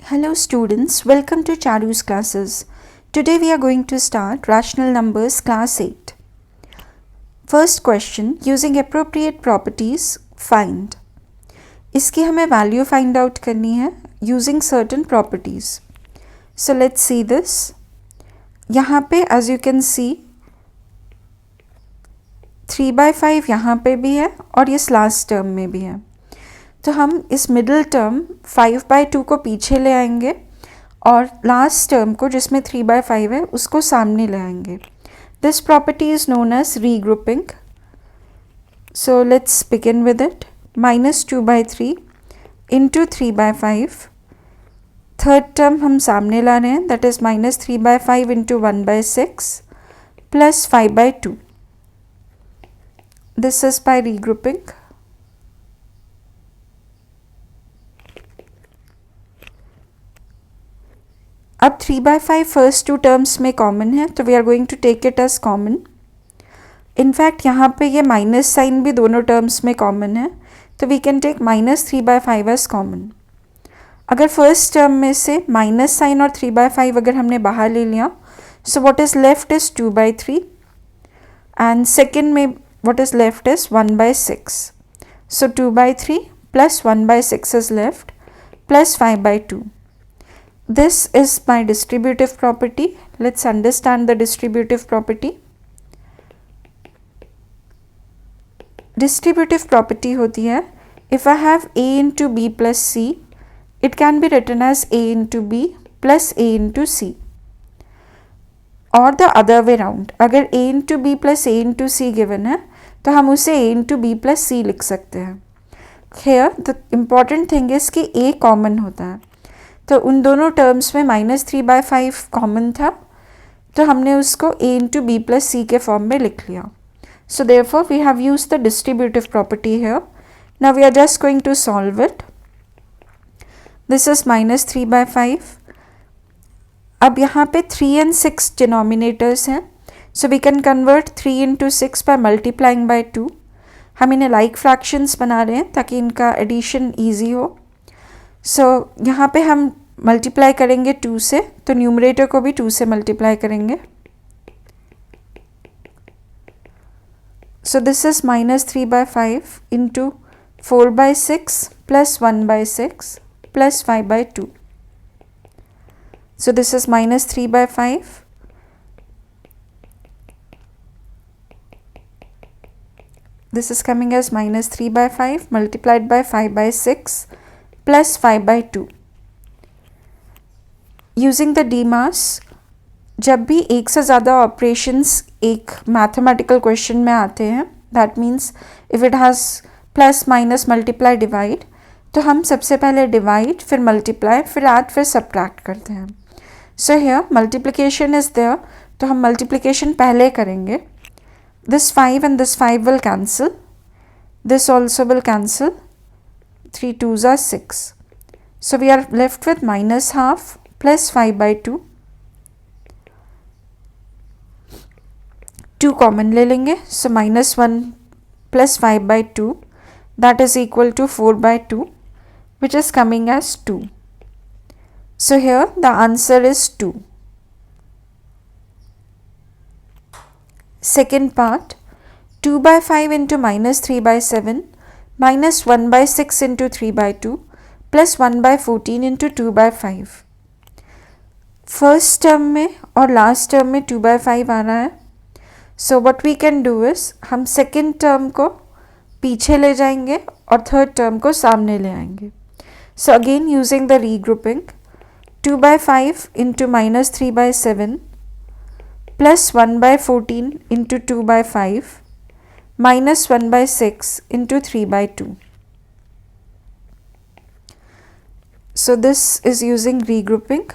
Hello students, welcome to Charu's classes. Today we are going to start Rational Numbers class 8. First question, using appropriate properties, find. इसकी हमें value find out करनी है using certain properties. So let's see this. यहाँ पे as you can see 3/5 यहाँ पे भी है और इस last term में भी है. तो हम इस मिडिल टर्म 5/2 को पीछे ले आएंगे और लास्ट टर्म को जिसमें 3/5 है उसको सामने ले आएंगे. This property is known as regrouping. So let's begin with it. -2/3 into 3/5. Third term हम सामने ला रहे हैं, that is -3/5 into 1/6 plus 5/2. This is by regrouping. अब 3/5 फर्स्ट टू टर्म्स में कॉमन है तो we are going to take it as common. In fact यहाँ पे ये माइनस साइन भी दोनों टर्म्स में कॉमन है तो we can take -3/5 as common. अगर फर्स्ट टर्म में से माइनस साइन और 3/5 अगर हमने बाहर ले लिया so what is left is 2/3 and second में what is left is 1/6. So 2/3 plus 1/6 is left plus 5/2. This is my distributive property. Let's understand the distributive property. Distributive property होती है if I have a into b plus c, it can be written as a into b plus a into c. Or the other way round. अगर a into b plus a into c given है तो हम उसे a into b plus c लिख सकते हैं. Here the important thing is कि a common होता है. तो उन दोनों टर्म्स में -3/5 कॉमन था तो हमने उसको a into B plus C के फॉर्म में लिख लिया. So therefore we have used the distributive property here. Now we are just going to solve it. This is -3/5. अब यहाँ पे 3 and 6 डिनोमिनेटर्स हैं so we can convert 3 into 6 by multiplying by 2. हम इन्हें लाइक फ्रैक्शंस बना रहे हैं ताकि इनका एडिशन ईजी हो. सो यहाँ पे हम मल्टीप्लाई करेंगे 2 से तो न्यूमरेटर को भी 2 से मल्टीप्लाई करेंगे. So this is -3/5 into 4/6 plus 1/6 plus 5/2. So this is -3/5. This is coming as -3/5 multiplied by 5/6 plus 5/2. Using the DMAS, जब भी एक से ज़्यादा ऑपरेशंस एक मैथमेटिकल क्वेश्चन में आते हैं that means if it has plus minus multiply divide तो हम सबसे पहले डिवाइड फिर मल्टीप्लाई फिर ऐड फिर सब्ट्रैक्ट करते हैं. So here multiplication is there तो हम मल्टीप्लिकेशन पहले करेंगे. This 5 and this 5 will cancel. This also will cancel. 3 2s are 6. So we are left with -half plus 5/2. 2 common ले लेंगे so -1 plus 5/2 that is equal to 4/2 which is coming as 2. So here the answer is 2. Second part, 2/5 into -3/7 minus 1/6 into 3/2 plus 1/14 into 2/5. First term में और last term में 2/5 आ रहा है. So what we can do is हम second term को पीछे ले जाएंगे और थर्ड टर्म को सामने ले आएंगे. So again using the regrouping 2/5 into -3/7 plus 1/14 into 2/5 minus 1/6 into 3/2. So this is using regrouping.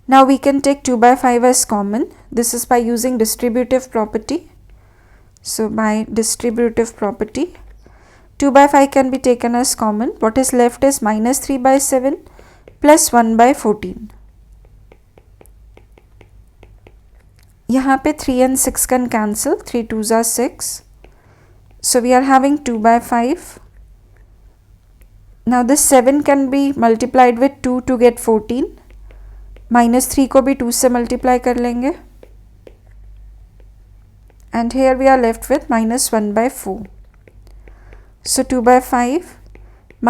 Now we can take 2/5 as common. This is by using distributive property. So by distributive property 2/5 can be taken as common. What is left is -3/7 plus 1/14. यहाँ पे 3 and 6 can cancel. 3 2s are 6. So we are having 2/5 Now this 7 can be multiplied with 2 to get 14. -3 को भी 2 से multiply कर लेंगे and here we are left with -1/4. So 2/5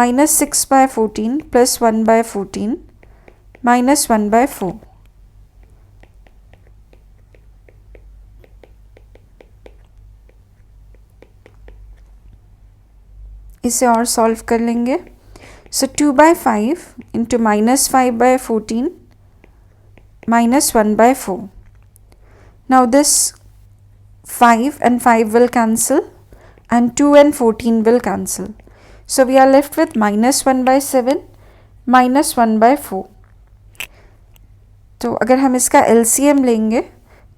minus 6/14 plus 1/14 minus 1/4. इसे और solve कर लेंगे. So 2/5 into -5/14 minus 1/4. Now this 5 and 5 will cancel and 2 and 14 will cancel. So we are left with -1/7 minus 1/4. तो अगर हम इसका LCM लेंगे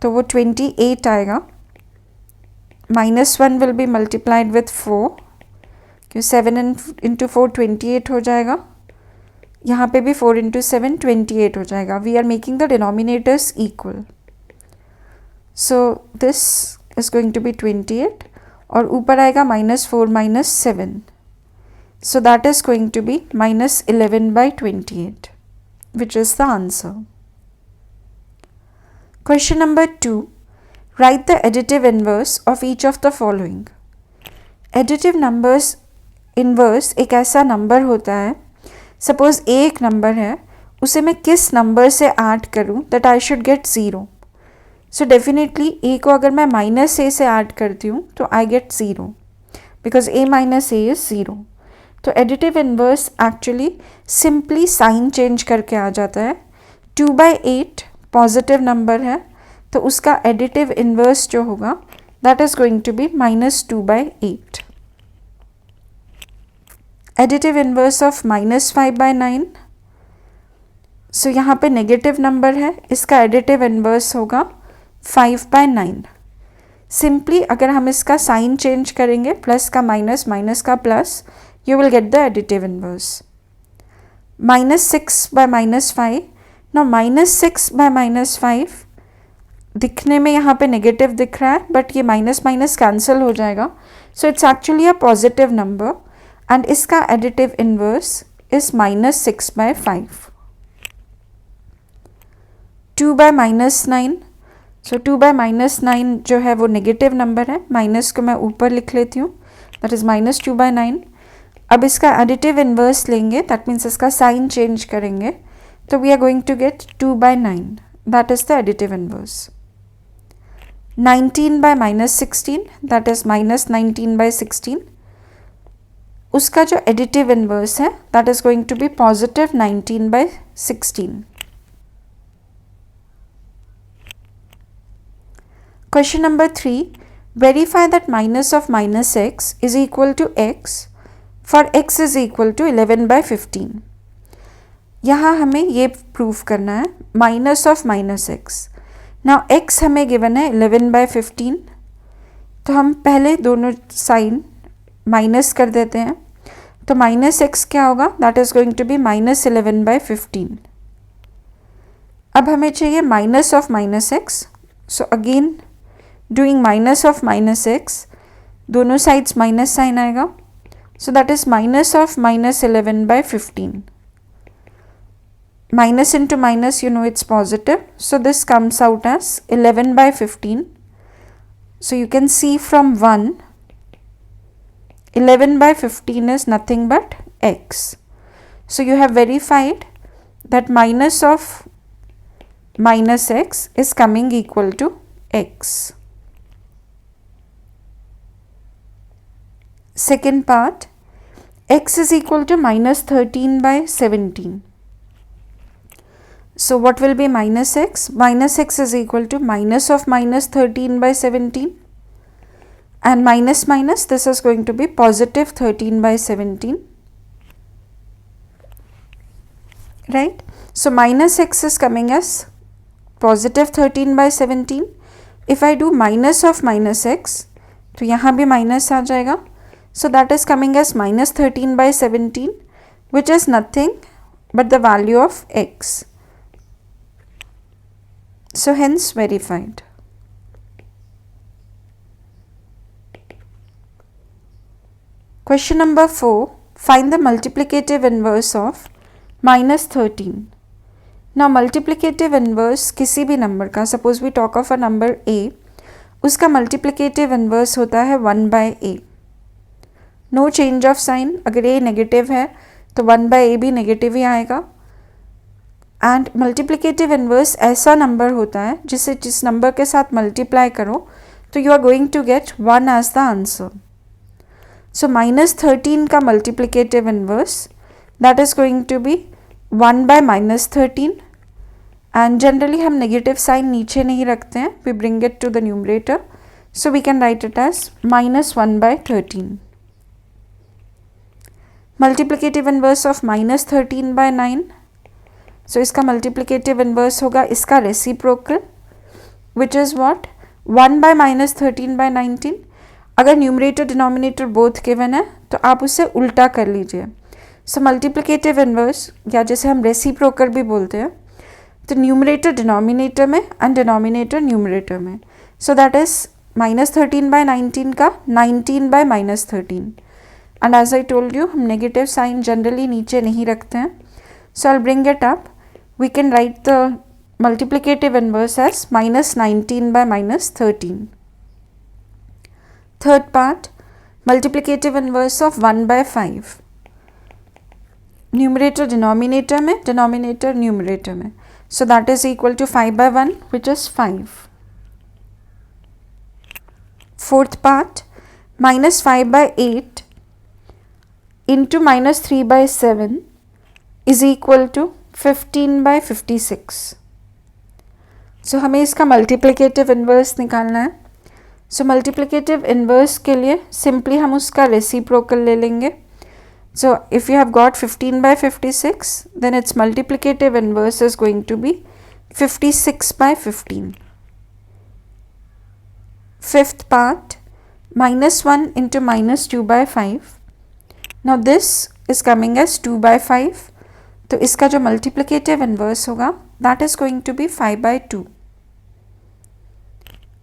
तो वो 28 आएगा. -1 will be multiplied with 4 क्योंकि 7 into 4 28 हो जाएगा. यहाँ पे भी 4 into 7 28 हो जाएगा. We are making the denominators equal. So this is going to be 28 और ऊपर आएगा -4 -7. So that is going to be -11/28, which is the answer. Question number 2. Write the additive inverse of each of the following. Additive numbers inverse एक ऐसा number होता है, suppose एक number है, उसे मैं किस नंबर से ऐड करूं that I should get 0. So definitely a को अगर मैं -a से ऐड करती हूँ तो I get 0 because a minus a is 0. तो additive inverse actually simply sign change करके आ जाता है. 2/8 पॉजिटिव नंबर है तो उसका additive inverse जो होगा that is going to be -2/8. Additive inverse of -5/9. So यहाँ पे नेगेटिव नंबर है, इसका additive inverse होगा 5/9. सिंपली अगर हम इसका साइन चेंज करेंगे, प्लस का माइनस, माइनस का plus, you will get the additive inverse. -6/-5. Now -6/-5 दिखने में यहाँ पे नेगेटिव दिख रहा है बट ये माइनस माइनस कैंसिल हो जाएगा. So it's actually a positive number and इसका एडिटिव इनवर्स इज -6/5. 2/-9. सो 2/-9 जो है वो नेगेटिव नंबर है, माइनस को मैं ऊपर लिख लेती हूँ, दैट इज -2/9. अब इसका एडिटिव इनवर्स लेंगे, दैट मीन्स इसका साइन चेंज करेंगे, तो we are going to get 2/9, that is the additive inverse. 19/-16, that is -19/16. उसका जो एडिटिव इनवर्स है that is going to be positive 19/16. Question number 3. Verify that minus of -x is equal to x for x is equal to 11/15. यहाँ हमें ये prove करना है minus of -x. Now x हमें given है 11/15, तो हम पहले दोनों साइन माइनस कर देते हैं. तो -x क्या होगा, that is going to be -11/15. अब हमें चाहिए minus of -x. So again doing minus of -x, दोनों साइड्स माइनस साइन आएगा, so that is minus of -11/15. Minus into minus, you know it's positive, so this comes out as 11/15. So you can see from 1, 11/15 is nothing but x. So you have verified that minus of -x is coming equal to x. Second part, x is equal to -13/17. So what will be -x? -x is equal to minus of -13/17, and minus minus, this is going to be positive 13/17, right? So -x is coming as positive 13/17. If I do minus of -x, तो यहाँ भी minus आ जाएगा, so that is coming as -13/17, which is nothing but the value of x. So hence verified. Question number 4. Find the multiplicative inverse of -13. Now multiplicative inverse किसी भी number का, suppose we talk of a number a, उसका multiplicative inverse होता है 1/a. No change of sign, अगर a negative है तो 1/a भी नेगेटिव ही आएगा. एंड मल्टीप्लिकेटिव इन्वर्स ऐसा नंबर होता है जिस नंबर के साथ मल्टीप्लाई करो तो you are going to get 1 as the answer. So -13 का multiplicative inverse that is going to be 1/-13. And generally हम नेगेटिव साइन नीचे नहीं रखते हैं, we bring it to the numerator, so we can write it as -1/13. Multiplicative inverse of -13/9. So इसका multiplicative inverse होगा इसका reciprocal, which is what 1/-13/19. अगर numerator denominator both given है तो आप उसे उल्टा कर लीजिए. सो मल्टीप्लिकेटिव इन्वर्स, या जैसे हम रेसिप्रोकल भी बोलते हैं, तो न्यूमरेटर डिनोमिनेटर में एंड डिनोमिनेटर न्यूमरेटर में. सो दैट इज -13/19 का 19/-13. And as I told you, हम नेगेटिव साइन जनरली नीचे नहीं रखते हैं. So I'll bring it up. We can write the multiplicative inverse as -19/-13. Third part, multiplicative inverse of 1/5. Numerator denominator में, denominator numerator में. So that is equal to 5/1, which is 5. Fourth part, -5/8 into -3/7 is equal to 15/56. सो हमें इसका multiplicative inverse निकालना है. सो multiplicative inverse के लिए simply हम उसका रेसिप्रोकल ले लेंगे. So if you have got 15/56, then it's multiplicative inverse is going to be 56/15. Fifth part, -1 into -2/5. Now this is coming as 2/5. तो इसका जो मल्टीप्लिकेटिव इन्वर्स होगा that is going to be 5/2.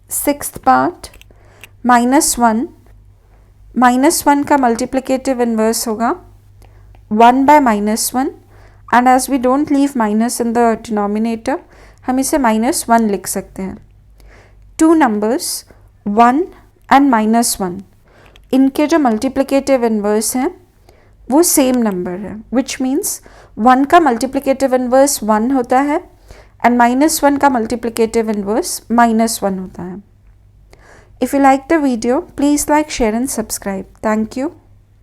Sixth part, -1 का multiplicative inverse होगा 1/-1. And as we don't leave minus in the denominator, हम इसे -1 लिख सकते हैं. टू नंबर्स 1 एंड -1, इनके जो मल्टीप्लिकेटिव इन्वर्स हैं वो सेम नंबर है, विच मीन्स 1 का मल्टीप्लिकेटिव इन्वर्स 1 होता है एंड -1 का मल्टीप्लिकेटिव इन्वर्स -1 होता है. If you like the video, please like, share and subscribe. Thank you.